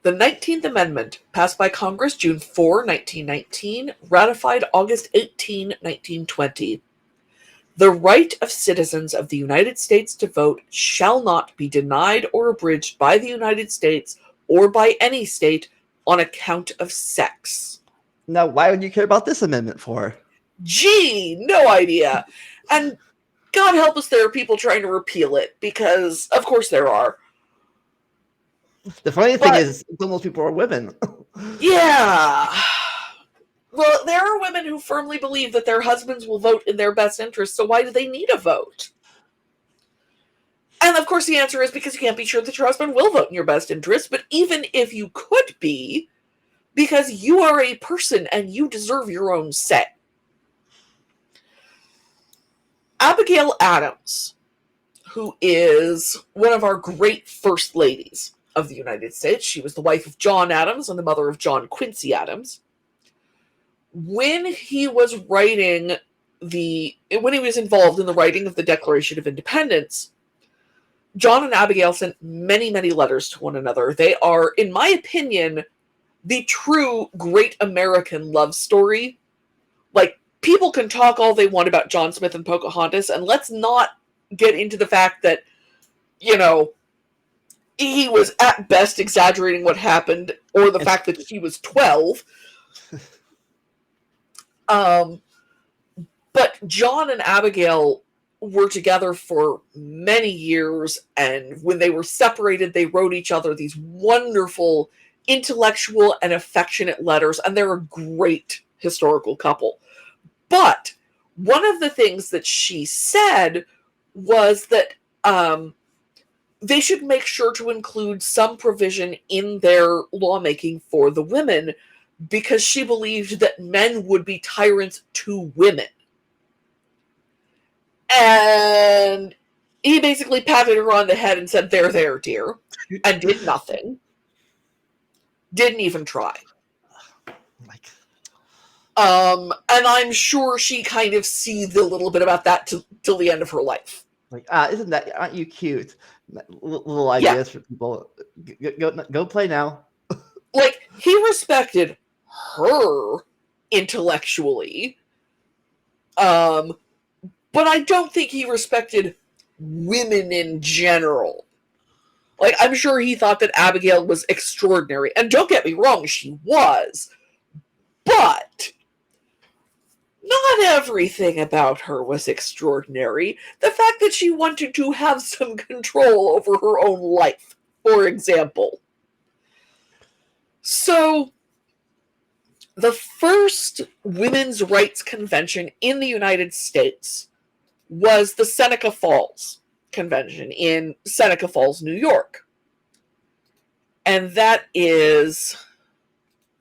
The 19th Amendment, passed by Congress June 4, 1919, ratified August 18, 1920. The right of citizens of the United States to vote shall not be denied or abridged by the United States or by any state on account of sex. Now, why would you care about this amendment for? Gee, no idea. And God help us, there are people trying to repeal it, because of course there are. The funny thing is, some of those people are women. Yeah. Well, there are women who firmly believe that their husbands will vote in their best interest, so why do they need a vote? And of course the answer is because you can't be sure that your husband will vote in your best interest, but even if you could be, because you are a person and you deserve your own say. Abigail Adams, who is one of our great first ladies of the United States, she was the wife of John Adams and the mother of John Quincy Adams. When he was involved in the writing of the Declaration of Independence, John and Abigail sent many, many letters to one another. They are, in my opinion, the true great American love story. Like, people can talk all they want about John Smith and Pocahontas, and let's not get into the fact that, he was at best exaggerating what happened, or the fact that she was 12. But John and Abigail were together for many years, and when they were separated, they wrote each other these wonderful, intellectual, and affectionate letters, and they're a great historical couple. But one of the things that she said was that they should make sure to include some provision in their lawmaking for the women, because she believed that men would be tyrants to women. And he basically patted her on the head and said, there, dear, and did nothing. Didn't even try. And I'm sure she kind of seethed a little bit about that till the end of her life. Aren't you cute? Little ideas for people. Go play now. Like, he respected her intellectually, but I don't think he respected women in general. Like, I'm sure he thought that Abigail was extraordinary, and don't get me wrong, she was, but not everything about her was extraordinary. The fact that she wanted to have some control over her own life, for example. So, the first women's rights convention in the United States was the Seneca Falls Convention in Seneca Falls, New York. And that is,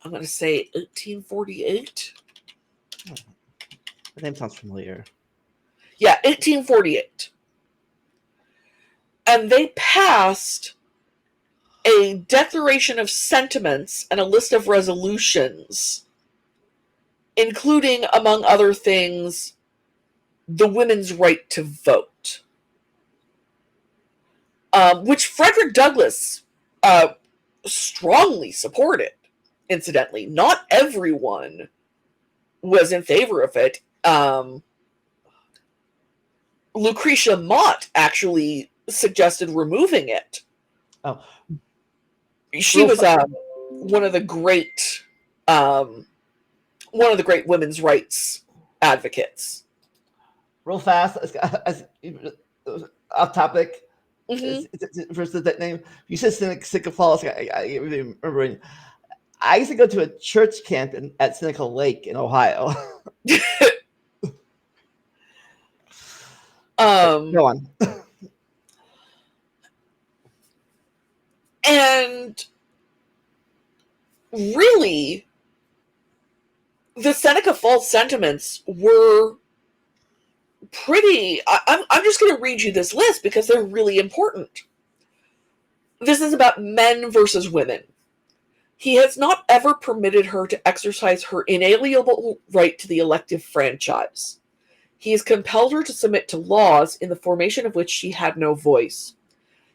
I'm going to say 1848. The name sounds familiar. Yeah, 1848. And they passed a declaration of sentiments and a list of resolutions, including, among other things, the women's right to vote, which Frederick Douglass strongly supported, incidentally. Not everyone was in favor of it. Lucretia Mott actually suggested removing it. Oh. She was one of the great women's rights advocates. Real fast, off topic. Versus that name, you said Seneca Falls. I remember. I used to go to a church camp at Seneca Lake in Ohio. Go on. And really, the Seneca Falls sentiments were pretty. I'm just going to read you this list because they're really important. This is about men versus women. He has not ever permitted her to exercise her inalienable right to the elective franchise. He has compelled her to submit to laws in the formation of which she had no voice.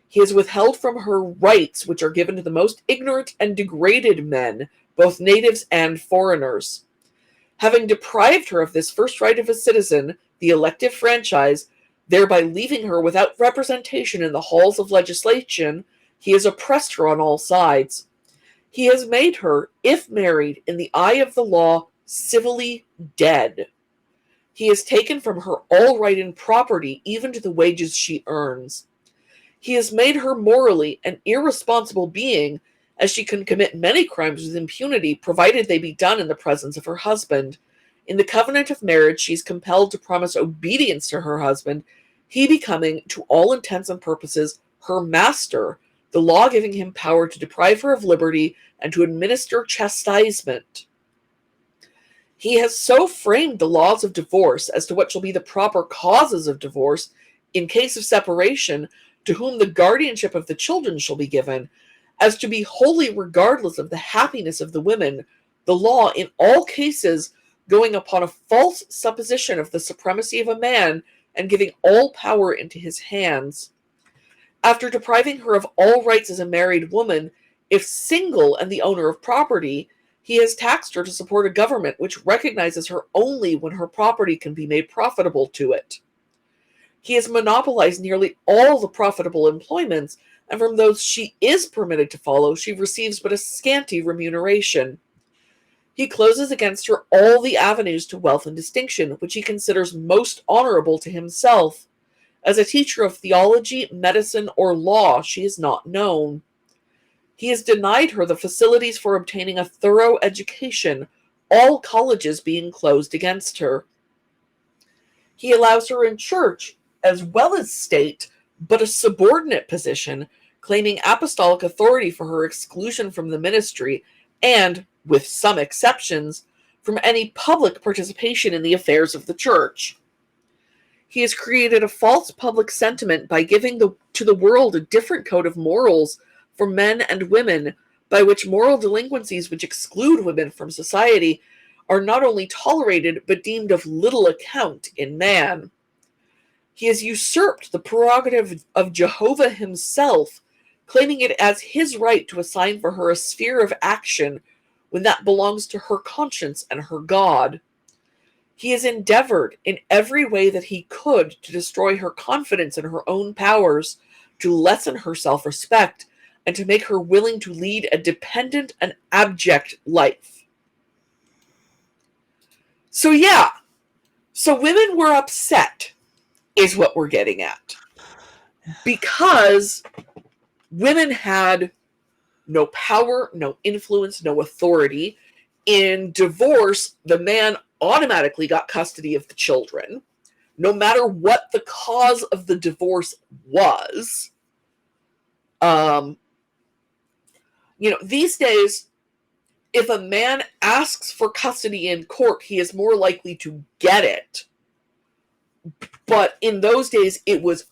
He has withheld from her rights which are given to the most ignorant and degraded men, both natives and foreigners. Having deprived her of this first right of a citizen, the elective franchise, thereby leaving her without representation in the halls of legislation, he has oppressed her on all sides. He has made her, if married, in the eye of the law, civilly dead. He has taken from her all right in property, even to the wages she earns. He has made her morally an irresponsible being, as she can commit many crimes with impunity, provided they be done in the presence of her husband. In the covenant of marriage, she is compelled to promise obedience to her husband, he becoming, to all intents and purposes, her master, the law giving him power to deprive her of liberty and to administer chastisement. He has so framed the laws of divorce as to what shall be the proper causes of divorce in case of separation, to whom the guardianship of the children shall be given, as to be wholly regardless of the happiness of the women, the law in all cases going upon a false supposition of the supremacy of a man and giving all power into his hands. After depriving her of all rights as a married woman, if single and the owner of property, he has taxed her to support a government which recognizes her only when her property can be made profitable to it. He has monopolized nearly all the profitable employments, and from those she is permitted to follow, she receives but a scanty remuneration. He closes against her all the avenues to wealth and distinction, which he considers most honorable to himself. As a teacher of theology, medicine, or law, she is not known. He has denied her the facilities for obtaining a thorough education, all colleges being closed against her. He allows her in church, as well as state, but a subordinate position, claiming apostolic authority for her exclusion from the ministry and, with some exceptions, from any public participation in the affairs of the church. He has created a false public sentiment by giving to the world a different code of morals for men and women, by which moral delinquencies which exclude women from society are not only tolerated but deemed of little account in man. He has usurped the prerogative of Jehovah himself, claiming it as his right to assign for her a sphere of action when that belongs to her conscience and her God. He has endeavored in every way that he could to destroy her confidence in her own powers, to lessen her self-respect, and to make her willing to lead a dependent and abject life. So women were upset, is what we're getting at. Because women had no power, no influence, no authority. In divorce, the man automatically got custody of the children, no matter what the cause of the divorce was. These days, if a man asks for custody in court, he is more likely to get it. But in those days, it was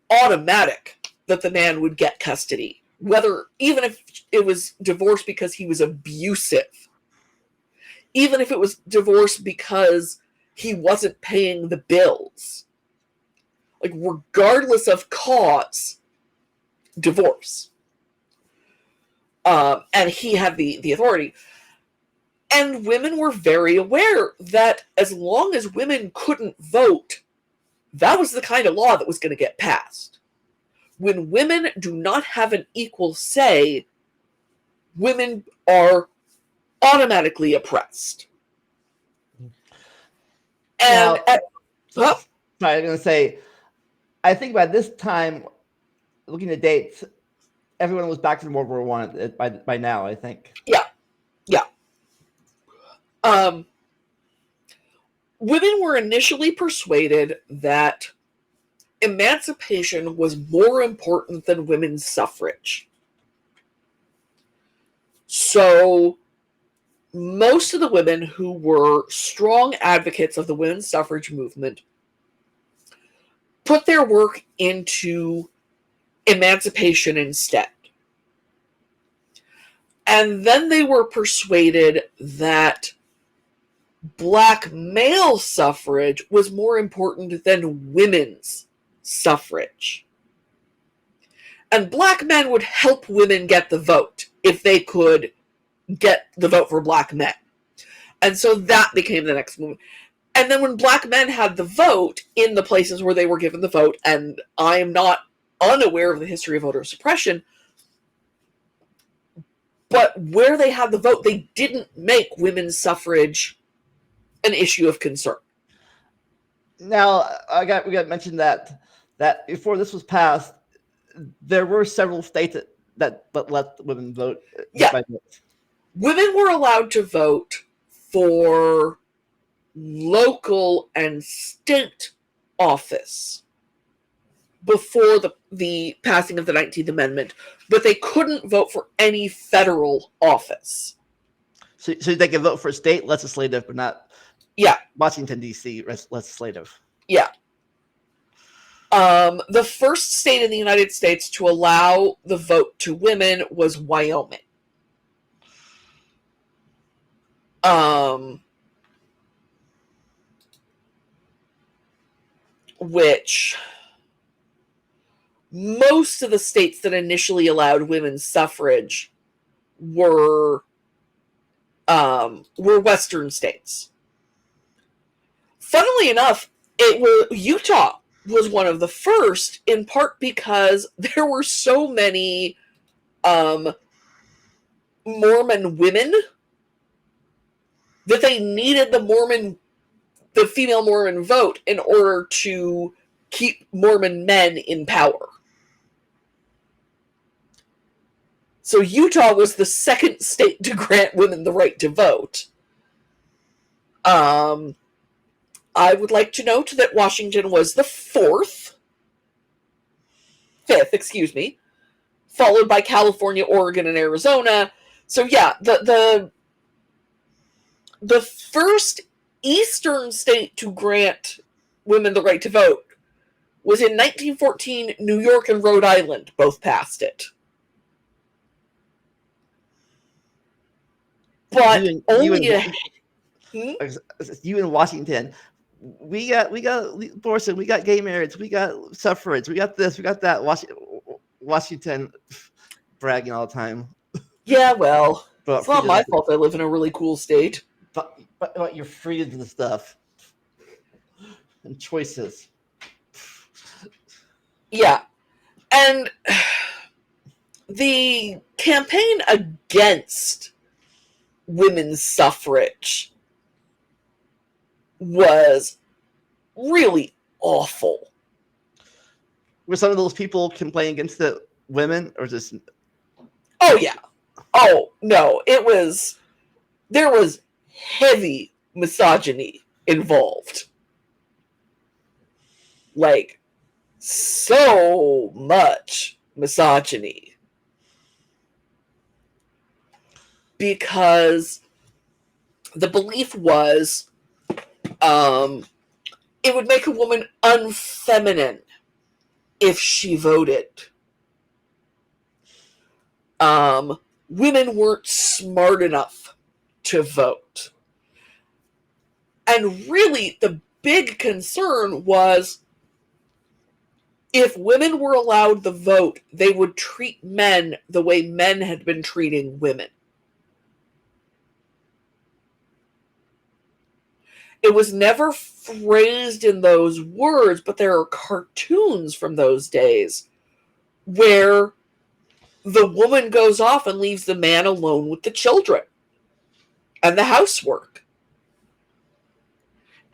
automatic that the man would get custody, even if it was divorce because he was abusive, even if it was divorce because he wasn't paying the bills. Like, regardless of cause, divorce. And he had the authority. And women were very aware that as long as women couldn't vote, that was the kind of law that was going to get passed. When women do not have an equal say, women are automatically oppressed. And I was going to say, I think by this time, looking at dates, everyone was back to World War I by now, I think. Yeah. Women were initially persuaded that emancipation was more important than women's suffrage. So most of the women who were strong advocates of the women's suffrage movement put their work into emancipation instead. And then they were persuaded that black male suffrage was more important than women's suffrage. And black men would help women get the vote if they could get the vote for black men. And so that became the next movement. And then when black men had the vote in the places where they were given the vote, and I am not unaware of the history of voter suppression, but where they had the vote, they didn't make women's suffrage an issue of concern. Now, we got to mention that before this was passed, there were several states that let women vote. Yeah. Women were allowed to vote for local and state office before the passing of the 19th Amendment, but they couldn't vote for any federal office. So they can vote for state legislative, but not Washington, D.C. legislative. Yeah. The first state in the United States to allow the vote to women was Wyoming. Which most of the states that initially allowed women's suffrage were Western states. Funnily enough, Utah was one of the first, in part because there were so many Mormon women that they needed the female Mormon vote in order to keep Mormon men in power. So Utah was the second state to grant women the right to vote. I would like to note that Washington was the fifth, followed by California, Oregon, and Arizona. So yeah, the first Eastern state to grant women the right to vote was in 1914. New York and Rhode Island both passed it. But you in Washington, we got abortion, we got gay marriage, we got suffrage, we got this, we got that. Washington bragging all the time. Yeah, well, it's not my fault I live in a really cool state. But your freedoms and stuff and choices. Yeah. And the campaign against women's suffrage was really awful. Were some of those people complaining against the women, or just? Oh yeah. Oh no, there was heavy misogyny involved. Like, so much misogyny. Because the belief was it would make a woman unfeminine if she voted. Women weren't smart enough to vote. And really, the big concern was if women were allowed the vote, they would treat men the way men had been treating women. It was never phrased in those words, but there are cartoons from those days where the woman goes off and leaves the man alone with the children and the housework.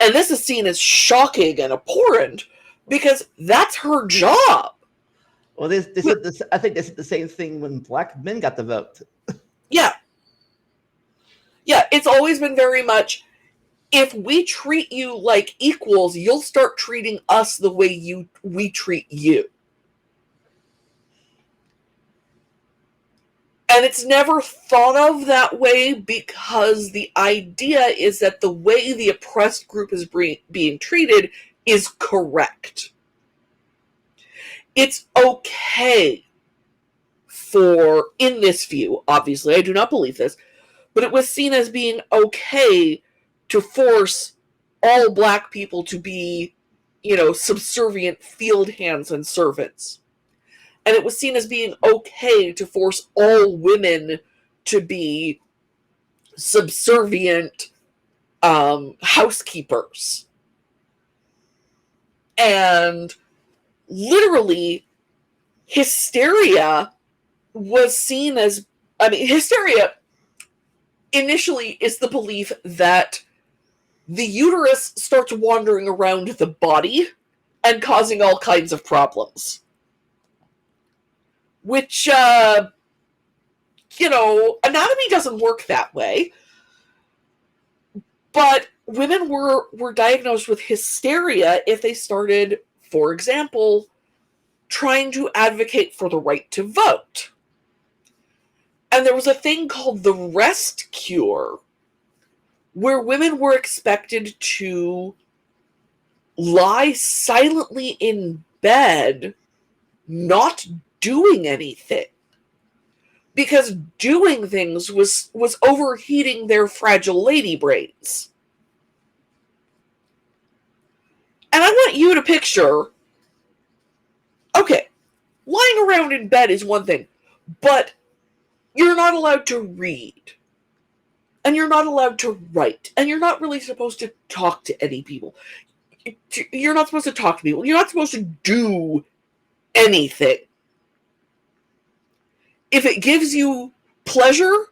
And this is seen as shocking and abhorrent because that's her job. Well, I think they said the same thing when black men got the vote. Yeah. Yeah, it's always been very much, if we treat you like equals, you'll start treating us the way we treat you. And it's never thought of that way because the idea is that the way the oppressed group is being treated is correct. It's okay for, in this view, obviously, I do not believe this, but it was seen as being okay to force all black people to be, subservient field hands and servants. And it was seen as being okay to force all women to be subservient housekeepers. And literally, hysteria was seen as, hysteria initially is the belief that the uterus starts wandering around the body and causing all kinds of problems. Which, anatomy doesn't work that way. But women were diagnosed with hysteria if they started, for example, trying to advocate for the right to vote. And there was a thing called the rest cure, where women were expected to lie silently in bed, not doing anything. Because doing things was overheating their fragile lady brains. And I want you to picture, okay, lying around in bed is one thing, but you're not allowed to read. And you're not allowed to write. And you're not really supposed to talk to any people. You're not supposed to talk to people. You're not supposed to do anything. If it gives you pleasure,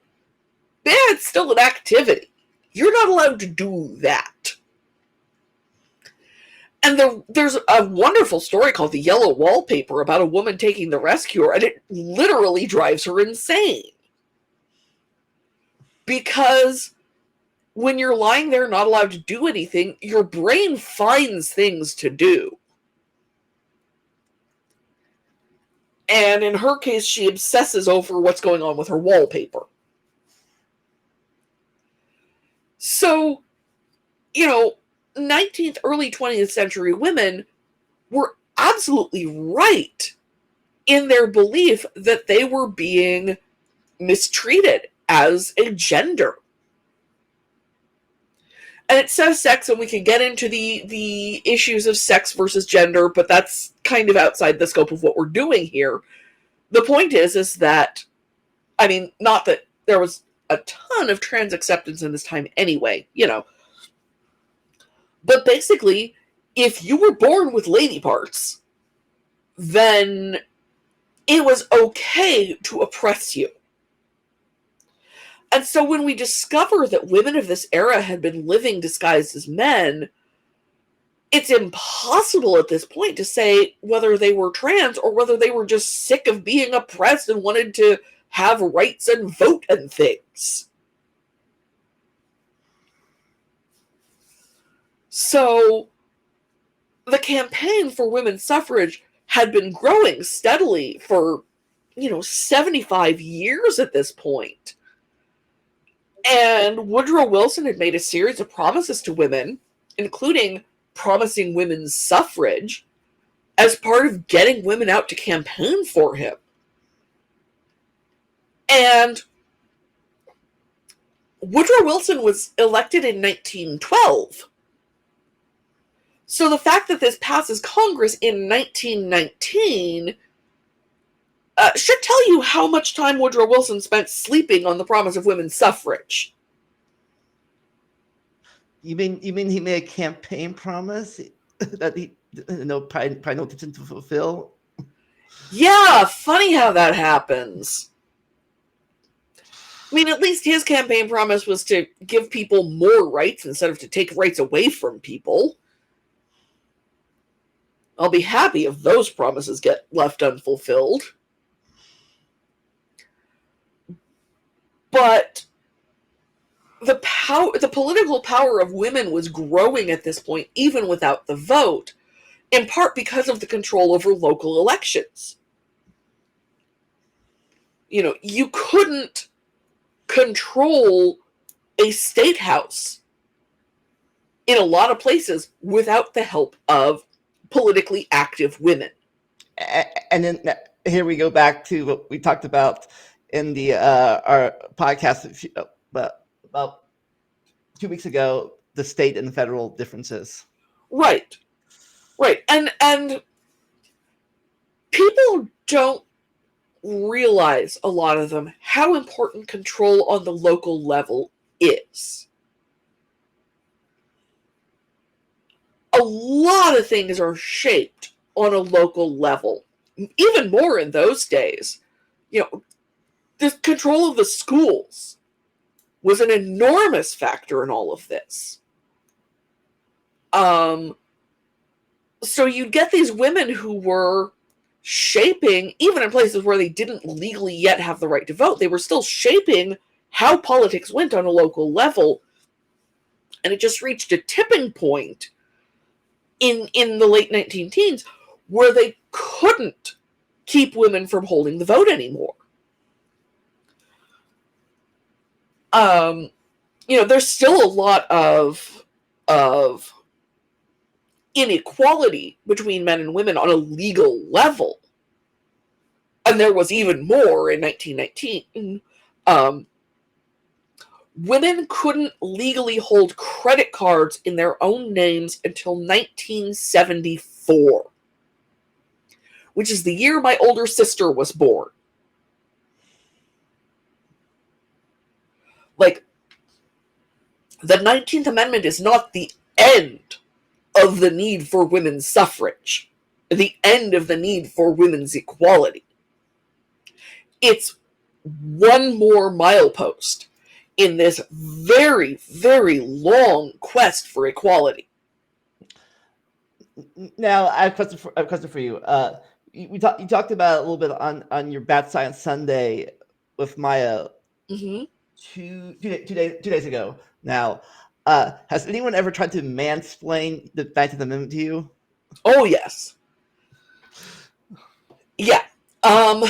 it's still an activity. You're not allowed to do that. And there's a wonderful story called The Yellow Wallpaper about a woman taking the rest cure, and it literally drives her insane. Because when you're lying there not allowed to do anything, your brain finds things to do. And in her case, she obsesses over what's going on with her wallpaper. So, 19th, early 20th century women were absolutely right in their belief that they were being mistreated as a gender. And it says sex, and we can get into the issues of sex versus gender, but that's kind of outside the scope of what we're doing here. The point is that, not that there was a ton of trans acceptance in this time anyway, But basically, if you were born with lady parts, then it was okay to oppress you. And so when we discover that women of this era had been living disguised as men, it's impossible at this point to say whether they were trans or whether they were just sick of being oppressed and wanted to have rights and vote and things. So the campaign for women's suffrage had been growing steadily for, 75 years at this point. And Woodrow Wilson had made a series of promises to women, including promising women's suffrage, as part of getting women out to campaign for him. And Woodrow Wilson was elected in 1912. So the fact that this passes Congress in 1919 should tell you how much time Woodrow Wilson spent sleeping on the promise of women's suffrage. You mean he made a campaign promise that he probably no intention to fulfill? Yeah, funny how that happens. At least his campaign promise was to give people more rights instead of to take rights away from people. I'll be happy if those promises get left unfulfilled. But the political power of women was growing at this point, even without the vote, in part because of the control over local elections. You couldn't control a state house in a lot of places without the help of politically active women. And then here we go back to what we talked about in the our podcast about 2 weeks ago, the state and federal differences. Right. And People don't realize, a lot of them, how important control on the local level is. A lot of things are shaped on a local level, even more in those days. The control of the schools was an enormous factor in all of this. So you'd get these women who were shaping, even in places where they didn't legally yet have the right to vote, they were still shaping how politics went on a local level. And it just reached a tipping point in the late 19 teens where they couldn't keep women from holding the vote anymore. There's still a lot of inequality between men and women on a legal level. And there was even more in 1919. Women couldn't legally hold credit cards in their own names until 1974, which is the year my older sister was born. Like, the 19th Amendment is not the end of the need for women's suffrage, the end of the need for women's equality. It's one more milepost in this very, very long quest for equality. Now, I have a question for you. You talked about it a little bit on your Bat Science Sunday with Maya Mm-hmm. two days ago. Now, has anyone ever tried to mansplain the 19th Amendment to you? Oh, yes. Yeah. Now,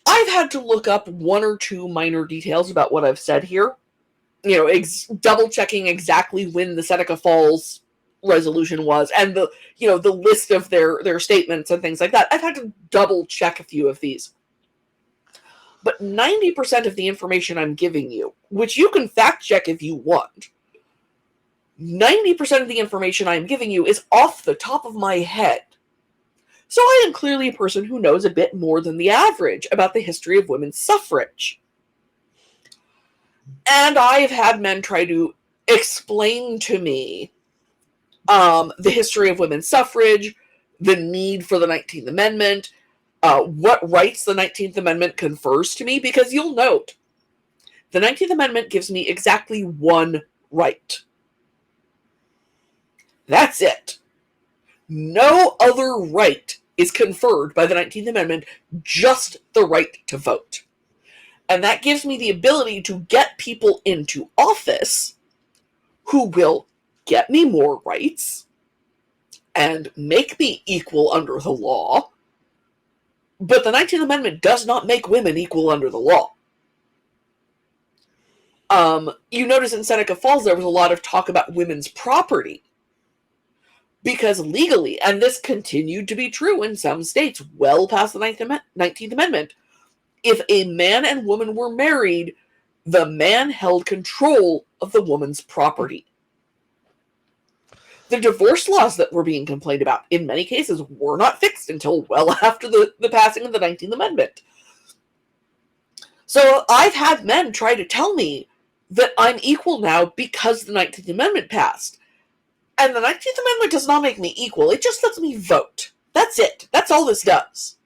I've had to look up one or two minor details about what I've said here. Double checking exactly when the Seneca Falls resolution was, and the list of their statements and things like that. I've had to double check a few of these. But 90% of the information I'm giving you, which you can fact check if you want, 90% of the information I'm giving you is off the top of my head. So I am clearly a person who knows a bit more than the average about the history of women's suffrage. And I've had men try to explain to me the history of women's suffrage, the need for the 19th Amendment, what rights the 19th Amendment confers to me, because you'll note, the 19th Amendment gives me exactly one right. That's it. No other right is conferred by the 19th Amendment, just the right to vote. And that gives me the ability to get people into office who will get me more rights and make me equal under the law. But the 19th Amendment does not make women equal under the law. You notice in Seneca Falls there was a lot of talk about women's property. Because legally, and this continued to be true in some states well past the 19th Amendment, if a man and woman were married, the man held control of the woman's property. The divorce laws that were being complained about, in many cases, were not fixed until well after the passing of the 19th Amendment. So I've had men try to tell me that I'm equal now because the 19th Amendment passed. And the 19th Amendment does not make me equal. It just lets me vote. That's it. That's all this does.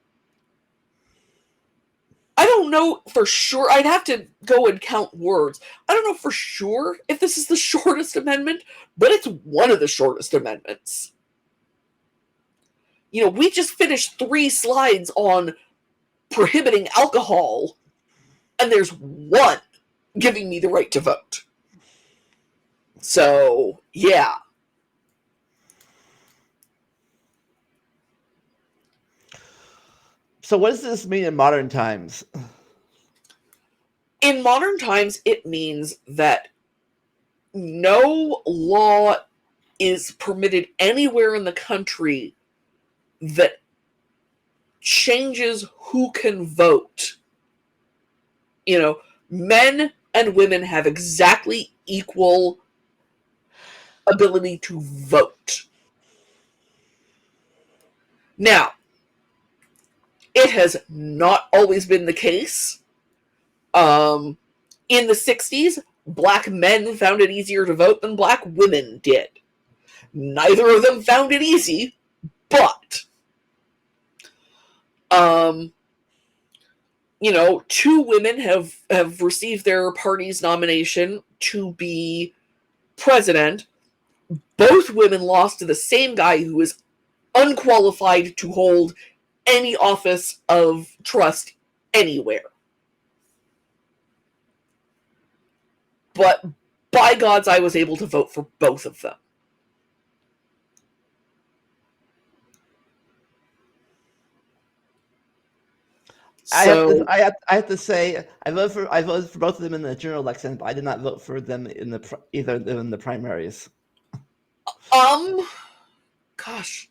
I don't know for sure. I'd have to go and count words. I don't know for sure if this is the shortest amendment, but it's one of the shortest amendments. We just finished 3 slides on prohibiting alcohol, and there's one giving me the right to vote. So, yeah. So what does this mean in modern times? In modern times, it means that no law is permitted anywhere in the country that changes who can vote. Men and women have exactly equal ability to vote. Now, it has not always been the case. In the 60s, black men found it easier to vote than black women did. Neither of them found it easy, but two women have received their party's nomination to be president. Both women lost to the same guy who is unqualified to hold any office of trust anywhere. But by gods, I was able to vote for both of them. So I have to say I voted for both of them in the general election, but I did not vote for them in either of them in the primaries. Gosh,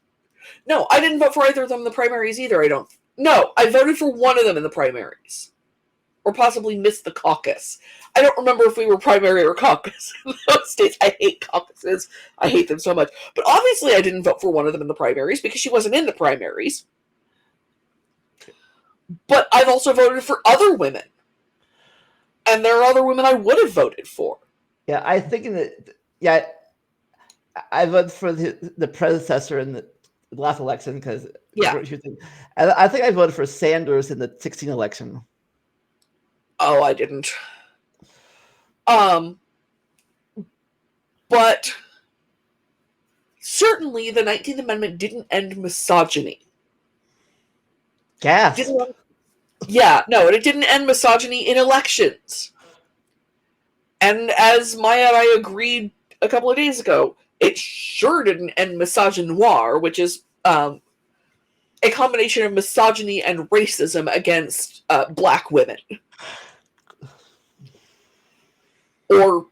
no, I didn't vote for either of them in the primaries either. I voted for one of them in the primaries, or possibly missed the caucus. I don't remember if we were primary or caucus in those states. I hate caucuses. I hate them so much. But obviously I didn't vote for one of them in the primaries because she wasn't in the primaries. But I've also voted for other women. And there are other women I would have voted for. Yeah, I think I voted for the predecessor in the last election because I think I voted for Sanders in the 2016 election. Oh, I didn't. But certainly the 19th Amendment didn't end misogyny. Gasp. It didn't end misogyny in elections. And as Maya and I agreed a couple of days ago, it sure didn't end misogynoir, which is a combination of misogyny and racism against black women. Or,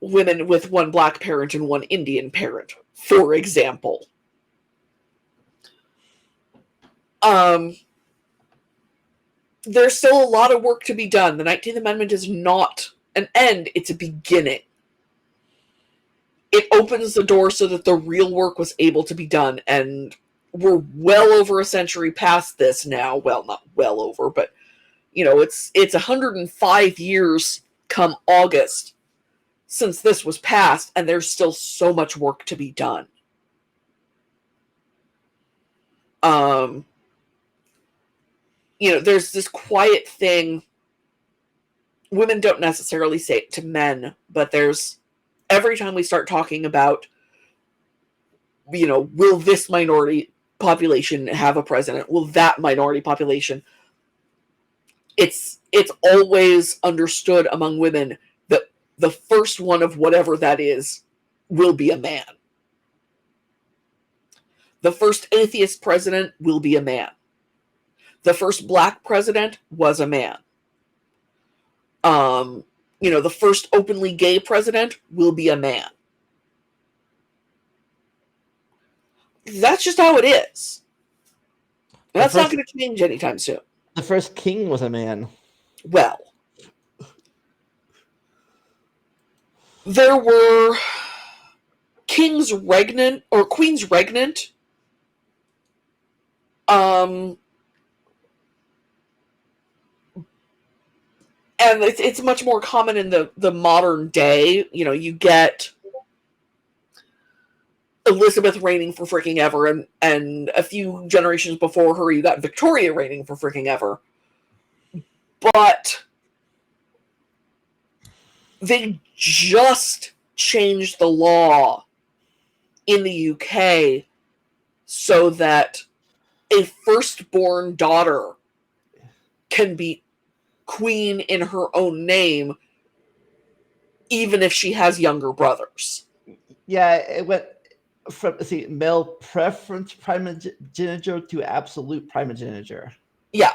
women with one black parent and one Indian parent, for example. There's still a lot of work to be done. The 19th Amendment is not an end, it's a beginning. It opens the door so that the real work was able to be done, and we're well over a century past this now. Well, not well over, but it's 105 years come August since this was passed, and there's still so much work to be done. There's this quiet thing. Women don't necessarily say it to men, but there's every time we start talking about, will this minority population have a president? Will that minority population? It's always understood among women that the first one of whatever that is will be a man. The first atheist president will be a man. The first black president was a man. The first openly gay president will be a man. That's just how it is. That's not going to change anytime soon. The first king was a man. Well, there were kings regnant or queens regnant. And it's much more common in the modern day. You get Elizabeth reigning for freaking ever, and a few generations before her, you got Victoria reigning for freaking ever. But they just changed the law in the UK so that a firstborn daughter can be queen in her own name, even if she has younger brothers. Yeah, it went from male preference primogeniture to absolute primogeniture. Yeah,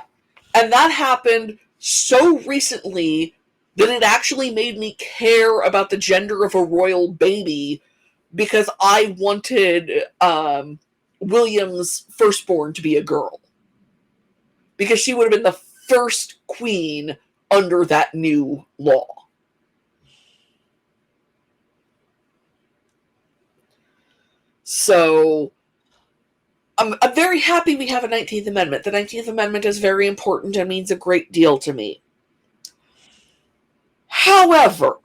and that happened so recently that it actually made me care about the gender of a royal baby, because I wanted William's firstborn to be a girl, because she would have been the first queen under that new law. So I'm very happy we have a 19th Amendment. The 19th Amendment is very important and means a great deal to me. However,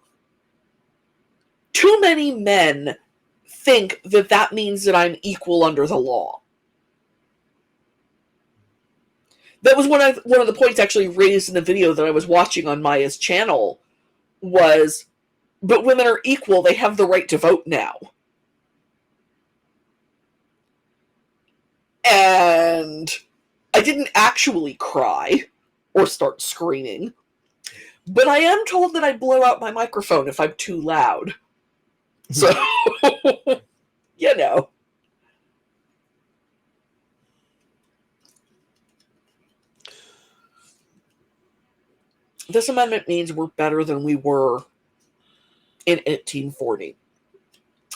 too many men think that that means that I'm equal under the law. That was one of the points actually raised in the video that I was watching on Maya's channel was, but women are equal, they have the right to vote now. And I didn't actually cry or start screaming, but I am told that I blow out my microphone if I'm too loud. So, you know. This amendment means we're better than we were in 1840.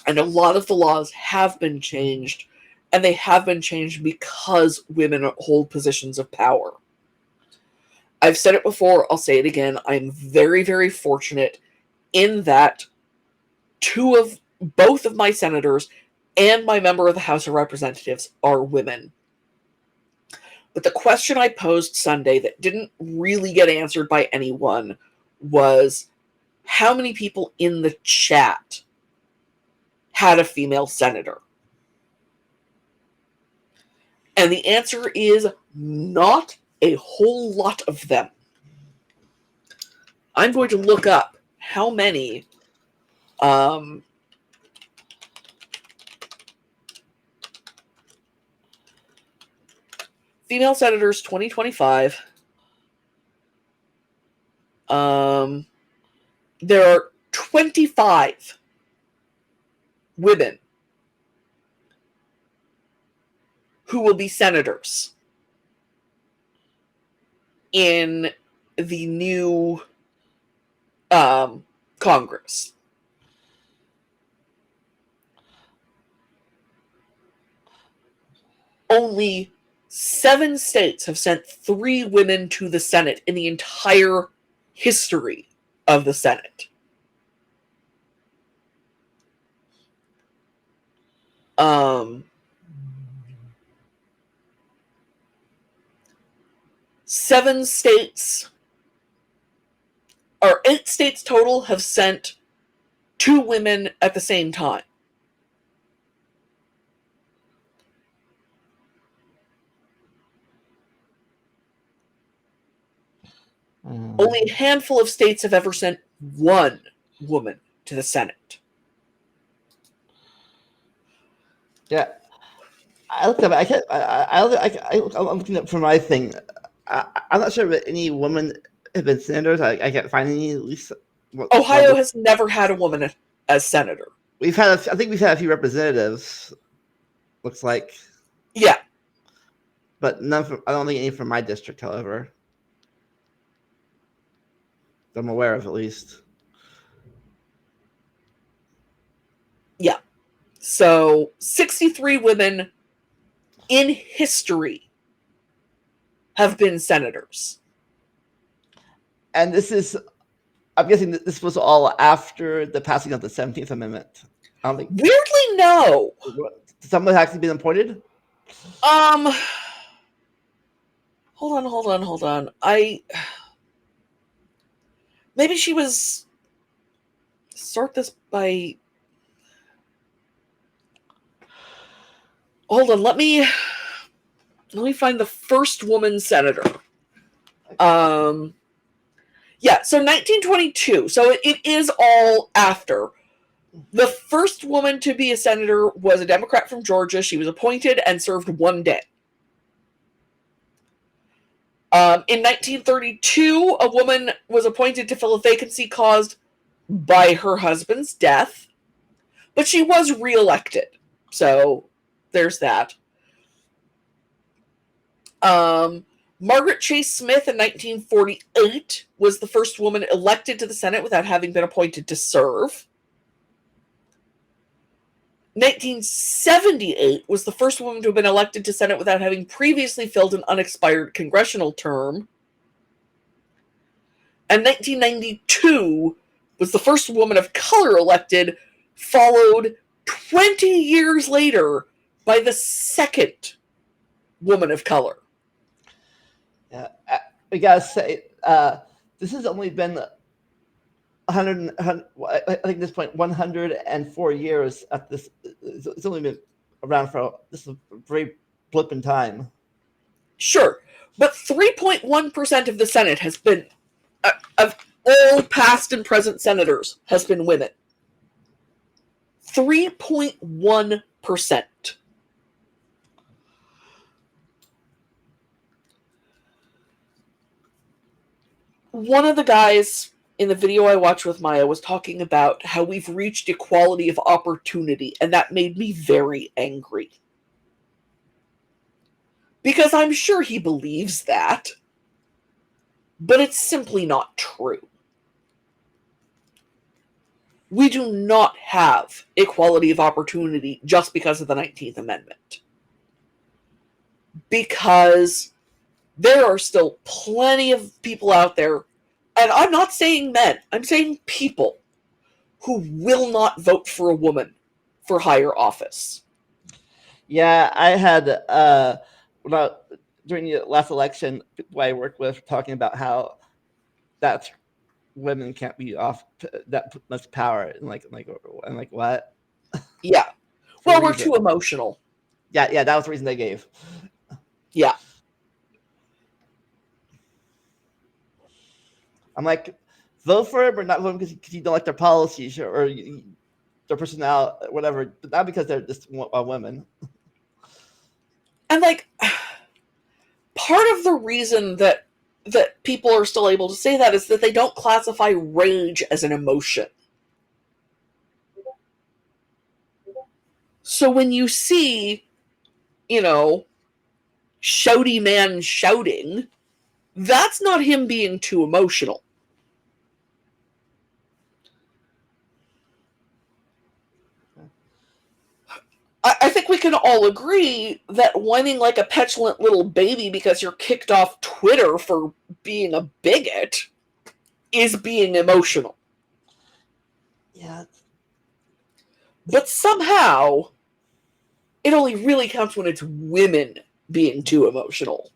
And a lot of the laws have been changed, and they have been changed because women hold positions of power. I've said it before, I'll say it again. I'm very, very fortunate in that both of my senators and my member of the House of Representatives are women. But the question I posed Sunday that didn't really get answered by anyone was how many people in the chat had a female senator? And the answer is not a whole lot of them. I'm going to look up how many female senators 2025. There are 25 women who will be senators in the new Congress. Only 7 states have sent 3 women to the Senate in the entire history of the Senate. Seven states, or 8 states total, have sent 2 women at the same time. Only a handful of states have ever sent 1 woman to the Senate. Yeah, I looked up. I'm looking up for my thing. I'm not sure if any women have been senators. I can't find any. At least Ohio has never had a woman as senator. I think we've had a few representatives. Looks like. Yeah, but none from. I don't think any from my district. However, that I'm aware of, at least. Yeah. So 63 women in history have been senators. And this is, I'm guessing that this was all after the passing of the 17th Amendment. I don't think. Weirdly, no. Someone has actually been appointed? Hold on. Maybe she was. Sort this by. Hold on, let me find the first woman senator. Yeah, so 1922. So it is all after. The first woman to be a senator was a Democrat from Georgia. She was appointed and served 1 day. In 1932, a woman was appointed to fill a vacancy caused by her husband's death, but she was reelected. So there's that. Margaret Chase Smith in 1948 was the first woman elected to the Senate without having been appointed to serve. 1978 was the first woman to have been elected to Senate without having previously filled an unexpired congressional term. And 1992 was the first woman of color elected, followed 20 years later by the second woman of color. Yeah, we gotta say, this has only been 100, I think at this point 104 years at this. It's only been around for this is a very blip in time. Sure, but 3.1% of the Senate has been, of all past and present senators, has been women. 3.1%. One of the guys in the video I watched with Maya was talking about how we've reached equality of opportunity, and that made me very angry. Because I'm sure he believes that, but it's simply not true. We do not have equality of opportunity just because of the 19th Amendment. Because there are still plenty of people out there, and I'm not saying men, I'm saying people, who will not vote for a woman for higher office. Yeah, I had during the last election, people I work with talking about how that's women can't be off that much power and like what? Yeah. For Well, we're reason. too emotional. Yeah, that was the reason they gave. Yeah. I'm like, vote for it, but not vote because you don't like their policies or their personality, whatever. But not because they're just women. And like, part of the reason that people are still able to say that is that they don't classify rage as an emotion. So when you see, shouty man shouting, that's not him being too emotional. I think we can all agree that whining like a petulant little baby because you're kicked off Twitter for being a bigot is being emotional. Yeah. But somehow, it only really counts when it's women being too emotional.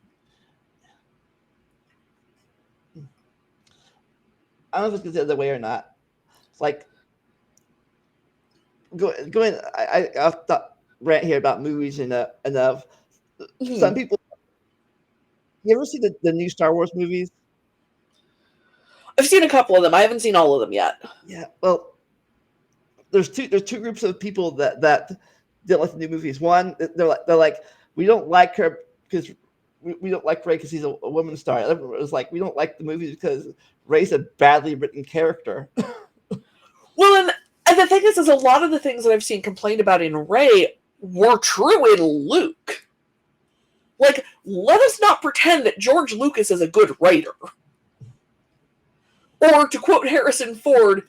I don't know if it's the other way or not. It's like going. I'll rant here about movies and some people. You ever see the new Star Wars movies? I've seen a couple of them. I haven't seen all of them yet. Yeah. Well, there's two groups of people that don't like the new movies. One, they're like we don't like her because we don't like Rey because he's a woman star. The other was like we don't like the movies because Rey's a badly written character. Well, and the thing is a lot of the things that I've seen complained about in Rey were true in Luke. Like, let us not pretend that George Lucas is a good writer. Or, to quote Harrison Ford,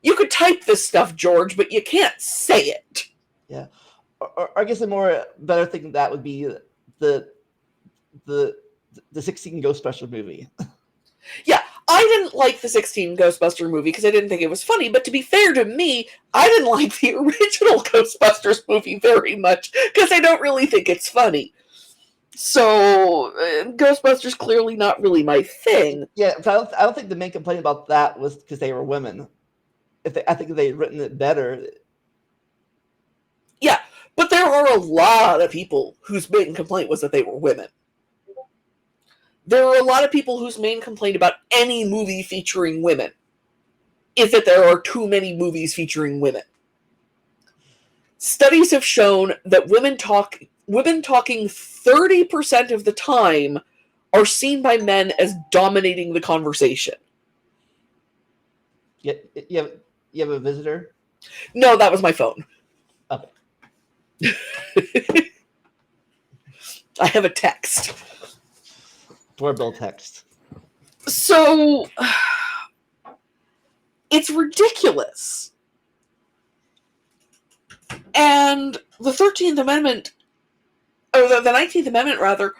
you could type this stuff, George, but you can't say it. Yeah. Or I guess a better thing than that would be the 16 Ghostbusters movie. Yeah, I didn't like the 16 Ghostbuster movie because I didn't think it was funny, but to be fair to me, I didn't like the original Ghostbusters movie very much because I don't really think it's funny. So, Ghostbusters clearly not really my thing. Yeah, but I don't think the main complaint about that was because they were women. I think if they had written it better. Yeah, but there are a lot of people whose main complaint was that they were women. There are a lot of people whose main complaint about any movie featuring women is that there are too many movies featuring women. Studies have shown that women talking 30% of the time are seen by men as dominating the conversation. You have a visitor? No, that was my phone. Okay. I have a text. Doorbell text. So, it's ridiculous. And the 13th Amendment, or the 19th Amendment, rather,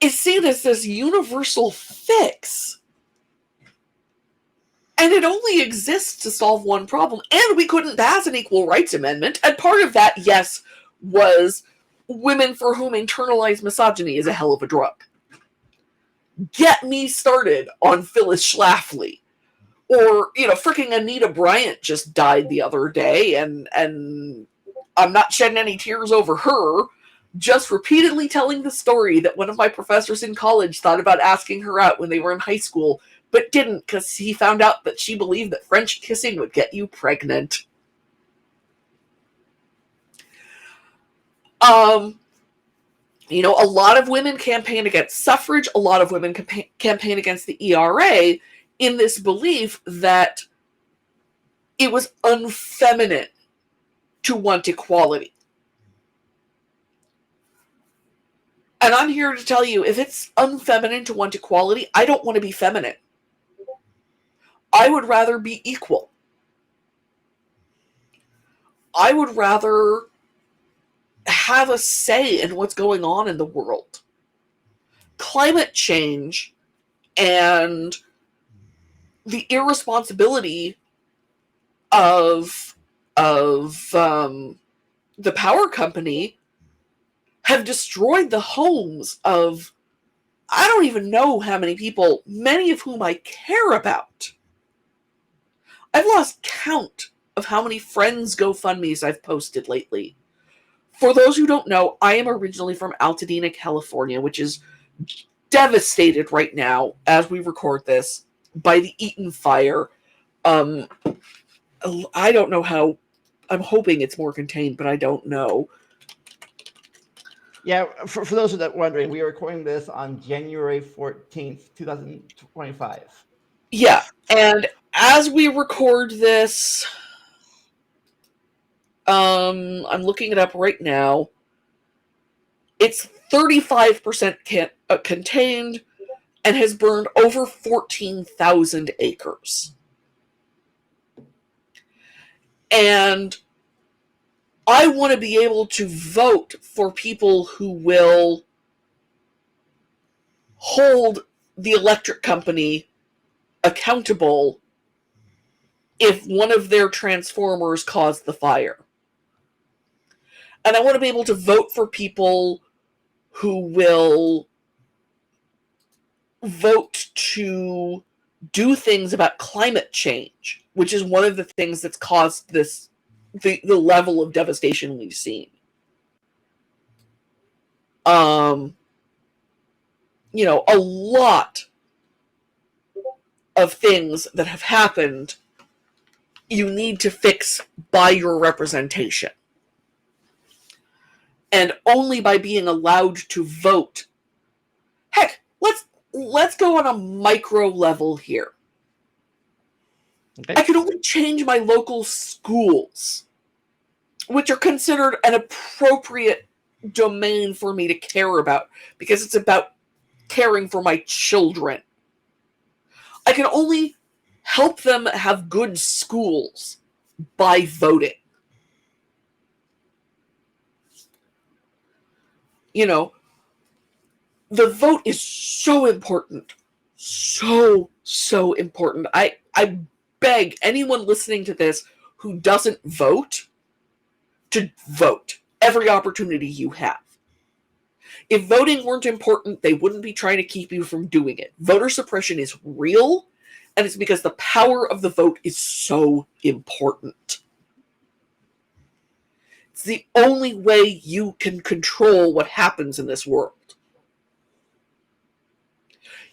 is seen as this universal fix. And it only exists to solve one problem. And we couldn't pass an Equal Rights Amendment. And part of that, yes, was women for whom internalized misogyny is a hell of a drug. Get me started on Phyllis Schlafly. Or, freaking Anita Bryant just died the other day, and I'm not shedding any tears over her, just repeatedly telling the story that one of my professors in college thought about asking her out when they were in high school, but didn't because he found out that she believed that French kissing would get you pregnant. A lot of women campaign against suffrage, a lot of women campaign against the ERA in this belief that it was unfeminine to want equality. And I'm here to tell you, if it's unfeminine to want equality, I don't want to be feminine. I would rather be equal. I would rather have a say in what's going on in the world. Climate change and the irresponsibility of the power company have destroyed the homes of, I don't even know how many people, many of whom I care about. I've lost count of how many friends' GoFundMes I've posted lately. For those who don't know, I am originally from Altadena, California, which is devastated right now as we record this by the Eaton fire. I don't know how. I'm hoping it's more contained, but I don't know. Yeah, for those that are wondering, we are recording this on January 14th, 2025. Yeah, and as we record this, I'm looking it up right now. It's 35% contained and has burned over 14,000 acres. And I want to be able to vote for people who will hold the electric company accountable if one of their transformers caused the fire. And I want to be able to vote for people who will vote to do things about climate change, which is one of the things that's caused this, the level of devastation we've seen. A lot of things that have happened you need to fix by your representation. And only by being allowed to vote. Heck, let's go on a micro level here. Okay. I can only change my local schools, which are considered an appropriate domain for me to care about, because it's about caring for my children. I can only help them have good schools by voting. The vote is so important. So important. I beg anyone listening to this who doesn't vote to vote every opportunity you have. If voting weren't important, they wouldn't be trying to keep you from doing it. Voter suppression is real, and it's because the power of the vote is so important. It's the only way you can control what happens in this world.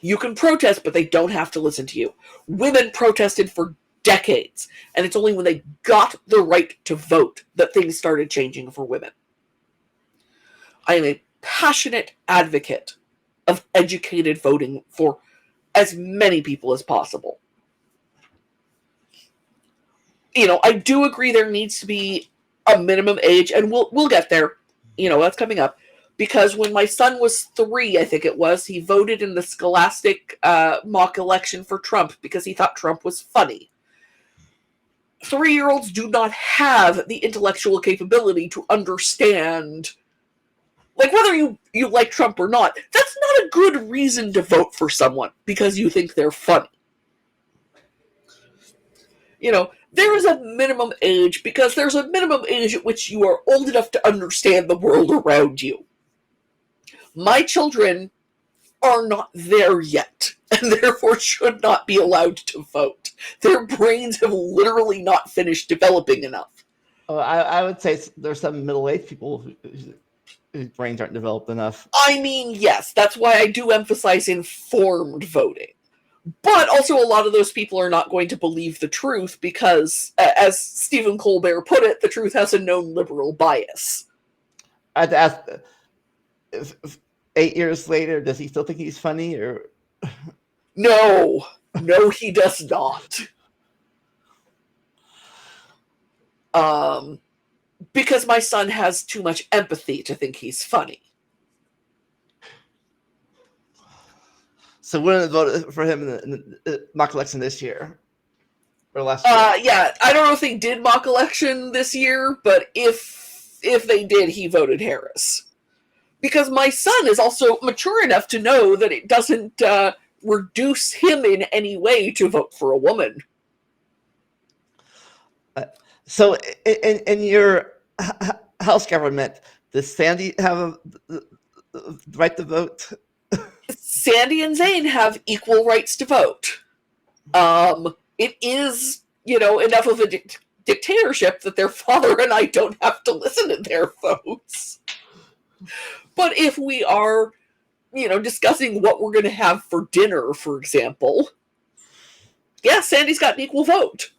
You can protest, but they don't have to listen to you. Women protested for decades, and it's only when they got the right to vote that things started changing for women. I am a passionate advocate of educated voting for as many people as possible. I do agree there needs to be a minimum age, and we'll get there. That's coming up. Because when my son was 3, I think it was, he voted in the Scholastic mock election for Trump because he thought Trump was funny. 3-year-olds do not have the intellectual capability to understand, whether you like Trump or not, that's not a good reason to vote for someone because you think they're funny. There is a minimum age because there's a minimum age at which you are old enough to understand the world around you. My children are not there yet, and therefore should not be allowed to vote. Their brains have literally not finished developing enough. I would say there's some middle-aged people whose brains aren't developed enough. I mean, yes, that's why I do emphasize informed voting. But also, a lot of those people are not going to believe the truth because, as Stephen Colbert put it, the truth has a known liberal bias. I'd ask, if 8 years later, does he still think he's funny? Or no, he does not. Because my son has too much empathy to think he's funny. So we're going to vote for him in the mock election this year. Or last year. Yeah, I don't know if they did mock election this year, but if they did, he voted Harris. Because my son is also mature enough to know that it doesn't reduce him in any way to vote for a woman. So in your House government, does Sandy have the right to vote? Sandy and Zane have equal rights to vote. It is, enough of a dictatorship that their father and I don't have to listen to their votes. But if we are, discussing what we're going to have for dinner, for example, yeah, Sandy's got an equal vote.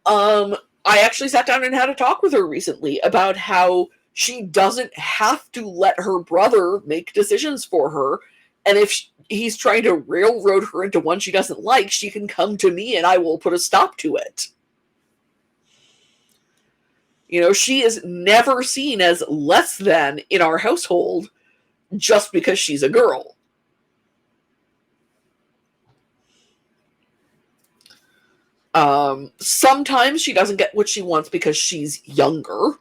I actually sat down and had a talk with her recently about how she doesn't have to let her brother make decisions for her. And if he's trying to railroad her into one she doesn't like, she can come to me and I will put a stop to it. She is never seen as less than in our household just because she's a girl. Sometimes she doesn't get what she wants because she's younger.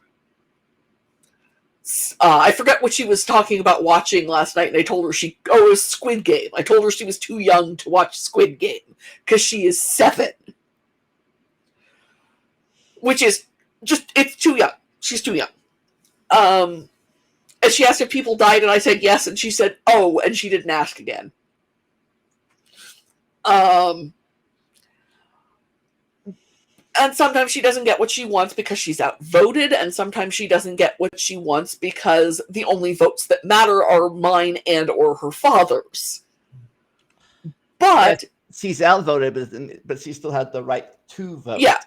I forget what she was talking about watching last night, and I told her it was Squid Game. I told her she was too young to watch Squid Game because she is 7. Which is it's too young. She's too young. And she asked if people died, and I said yes, and she said, oh, and she didn't ask again. And sometimes she doesn't get what she wants because she's outvoted, and sometimes she doesn't get what she wants because the only votes that matter are mine and or her father's. But she's outvoted, but she still had the right to vote. Yeah.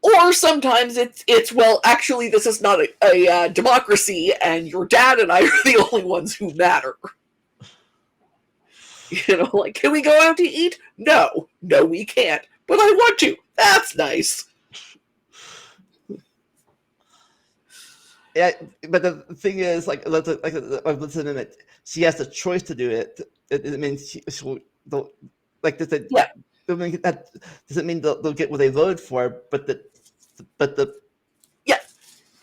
Or sometimes it's well, actually, this is not a democracy, and your dad and I are the only ones who matter. Can we go out to eat? No, we can't. But I want to. That's nice. Yeah, but the thing is, listen, she has the choice to do it. It means she'll doesn't mean they'll get what they voted for, but the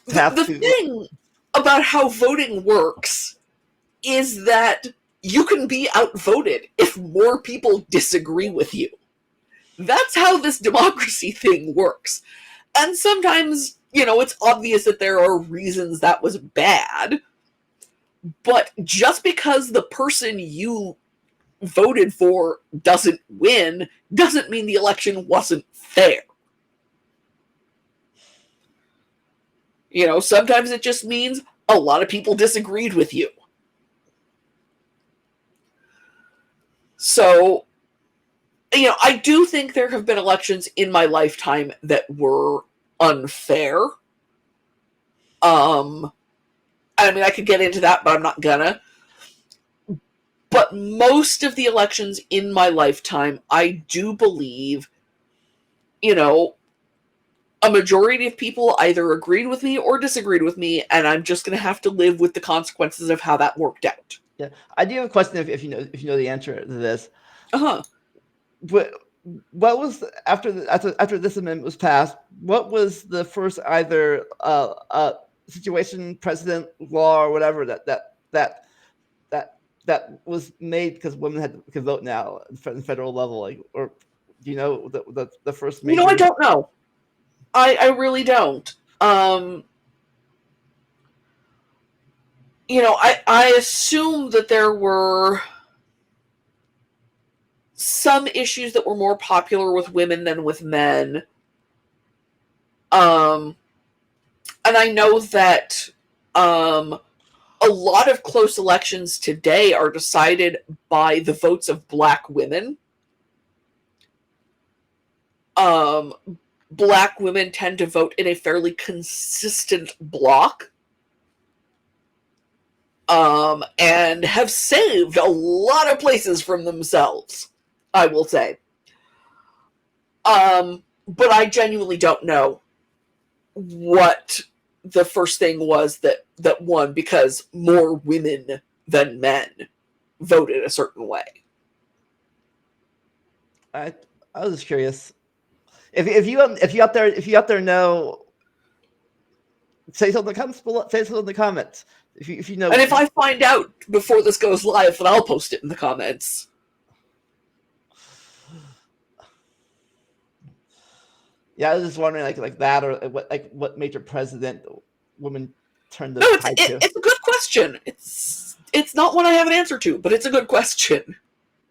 thing about how voting works is that you can be outvoted if more people disagree with you. That's how this democracy thing works. And sometimes, it's obvious that there are reasons that was bad, but just because the person you voted for doesn't win doesn't mean the election wasn't fair. Sometimes it just means a lot of people disagreed with you. So, I do think there have been elections in my lifetime that were unfair. I could get into that, but I'm not gonna. But most of the elections in my lifetime, I do believe, a majority of people either agreed with me or disagreed with me, and I'm just going to have to live with the consequences of how that worked out. Yeah, I do have a question if you know the answer to this. What was after this amendment was passed? What was the first either situation, precedent, law, or whatever that was made because women could vote now at the federal level? Or do you know the first major? I don't know. I really don't. I assume that there were some issues that were more popular with women than with men. And I know that a lot of close elections today are decided by the votes of Black women. Black women tend to vote in a fairly consistent block. And have saved a lot of places from themselves, I will say. But I genuinely don't know what the first thing was that won, because more women than men voted a certain way. I was just curious. If you out there know, say something in the comments below. Say something in the comments. If you know, and if I find out before this goes live, then I'll post it in the comments. Yeah, I was just wondering, like that, or what major president women turned the No, tide to. it's a good question. It's not one I have an answer to, but it's a good question.